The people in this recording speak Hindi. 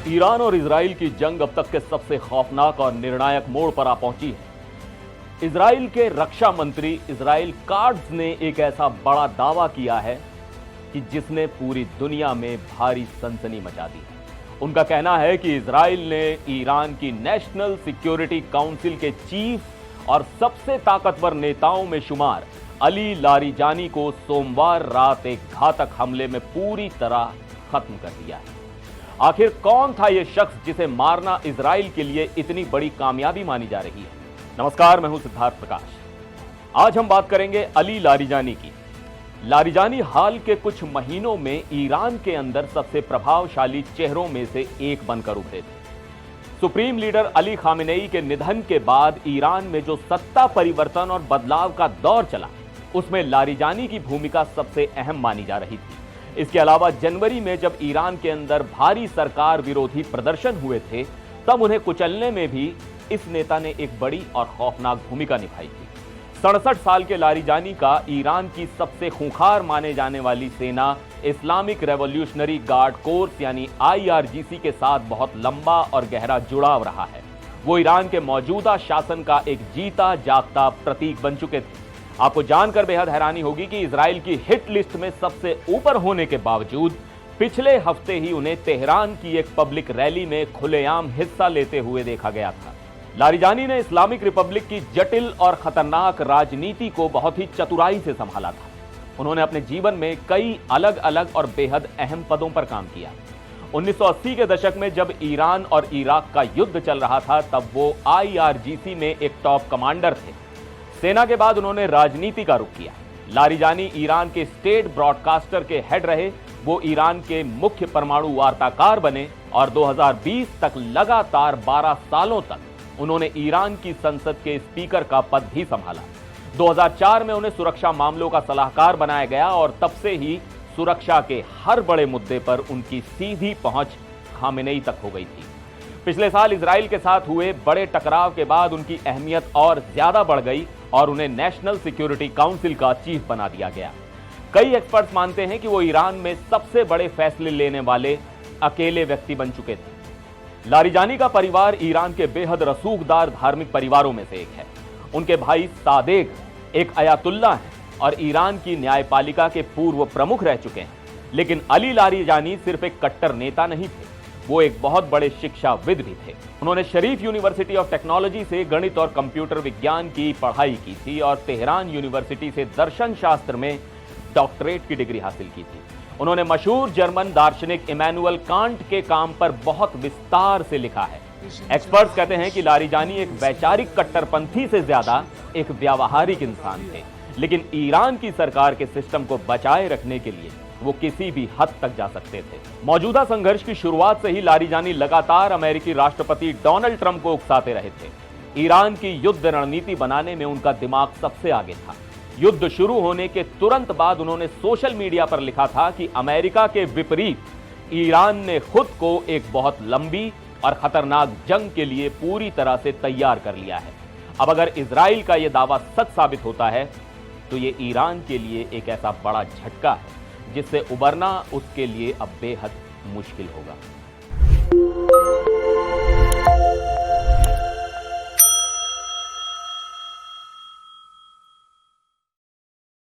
ईरान और इजराइल की जंग अब तक के सबसे खौफनाक और निर्णायक मोड़ पर आ पहुंची है। इजराइल के रक्षा मंत्री इजराइल काट्ज ने एक ऐसा बड़ा दावा किया है कि जिसने पूरी दुनिया में भारी सनसनी मचा दी। उनका कहना है कि इजराइल ने ईरान की नेशनल सिक्योरिटी काउंसिल के चीफ और सबसे ताकतवर नेताओं में शुमार अली लारिजानी को सोमवार रात एक घातक हमले में पूरी तरह खत्म कर दिया है। आखिर कौन था यह शख्स जिसे मारना इजराइल के लिए इतनी बड़ी कामयाबी मानी जा रही है? नमस्कार, मैं हूं सिद्धार्थ प्रकाश। आज हम बात करेंगे अली लारिजानी की। लारिजानी हाल के कुछ महीनों में ईरान के अंदर सबसे प्रभावशाली चेहरों में से एक बनकर उभरे थे। सुप्रीम लीडर अली खामेनेई के निधन के बाद ईरान में जो सत्ता परिवर्तन और बदलाव का दौर चला, उसमें लारिजानी की भूमिका सबसे अहम मानी जा रही थी। इसके अलावा जनवरी में जब ईरान के अंदर भारी सरकार विरोधी प्रदर्शन हुए थे, तब उन्हें कुचलने में भी इस नेता ने एक बड़ी और खौफनाक भूमिका निभाई थी। 67 साल के लारिजानी का ईरान की सबसे खूंखार माने जाने वाली सेना इस्लामिक रेवोल्यूशनरी गार्ड कोर्स यानी IRGC के साथ बहुत लंबा और गहरा जुड़ाव रहा है। वो ईरान के मौजूदा शासन का एक जीता जागता प्रतीक बन चुके थे। आपको जानकर बेहद हैरानी होगी कि इजराइल की हिट लिस्ट में सबसे ऊपर होने के बावजूद पिछले हफ्ते ही उन्हें तेहरान की एक पब्लिक रैली में खुलेआम हिस्सा लेते हुए देखा गया था। लारिजानी ने इस्लामिक रिपब्लिक की जटिल और खतरनाक राजनीति को बहुत ही चतुराई से संभाला था। उन्होंने अपने जीवन में कई अलग अलग और बेहद अहम पदों पर काम किया। 1980 के दशक में जब ईरान और इराक का युद्ध चल रहा था, तब वो IRGC में एक टॉप कमांडर थे। सेना के बाद उन्होंने राजनीति का रुख किया। लारिजानी ईरान के स्टेट ब्रॉडकास्टर के हेड रहे। वो ईरान के मुख्य परमाणु वार्ताकार बने और 2020 तक लगातार 12 सालों तक उन्होंने ईरान की संसद के स्पीकर का पद भी संभाला। 2004 में उन्हें सुरक्षा मामलों का सलाहकार बनाया गया और तब से ही सुरक्षा के हर बड़े मुद्दे पर उनकी सीधी पहुंच खामेनेई तक हो गई थी। पिछले साल इजराइल के साथ हुए बड़े टकराव के बाद उनकी अहमियत और ज्यादा बढ़ गई और उन्हें नेशनल सिक्योरिटी काउंसिल का चीफ बना दिया गया। कई एक्सपर्ट्स मानते हैं कि वो ईरान में सबसे बड़े फैसले लेने वाले अकेले व्यक्ति बन चुके थे। लारिजानी का परिवार ईरान के बेहद रसूखदार धार्मिक परिवारों में से एक है। उनके भाई सादेक एक अयातुल्ला हैं और ईरान की न्यायपालिका के पूर्व प्रमुख रह चुके हैं। लेकिन अली लारिजानी सिर्फ एक कट्टर नेता नहीं थे, वो एक बहुत बड़े शिक्षाविद भी थे। उन्होंने शरीफ यूनिवर्सिटी ऑफ टेक्नोलॉजी से गणित और कंप्यूटर विज्ञान की पढ़ाई की थी और तेहरान यूनिवर्सिटी से दर्शन शास्त्र में डॉक्टरेट की डिग्री हासिल की थी। उन्होंने मशहूर जर्मन दार्शनिक इमैनुअल कांट के काम पर बहुत विस्तार से लिखा है। एक्सपर्ट्स कहते हैं कि लारिजानी एक वैचारिक कट्टरपंथी से ज्यादा एक व्यावहारिक इंसान थे, लेकिन ईरान की सरकार के सिस्टम को बचाए रखने के लिए वो किसी भी हद तक जा सकते थे। मौजूदा संघर्ष की शुरुआत से ही लारिजानी लगातार अमेरिकी राष्ट्रपति डोनाल्ड ट्रंप को उकसाते रहे थे। ईरान की युद्ध रणनीति बनाने में उनका दिमाग सबसे आगे था। युद्ध शुरू होने के तुरंत बाद उन्होंने सोशल मीडिया पर लिखा था कि अमेरिका के विपरीत ईरान ने खुद को एक बहुत लंबी और खतरनाक जंग के लिए पूरी तरह से तैयार कर लिया है। अब अगर इजराइल का यह दावा सच साबित होता है तो ये ईरान के लिए एक ऐसा बड़ा झटका है जिससे उबरना उसके लिए अब बेहद मुश्किल होगा।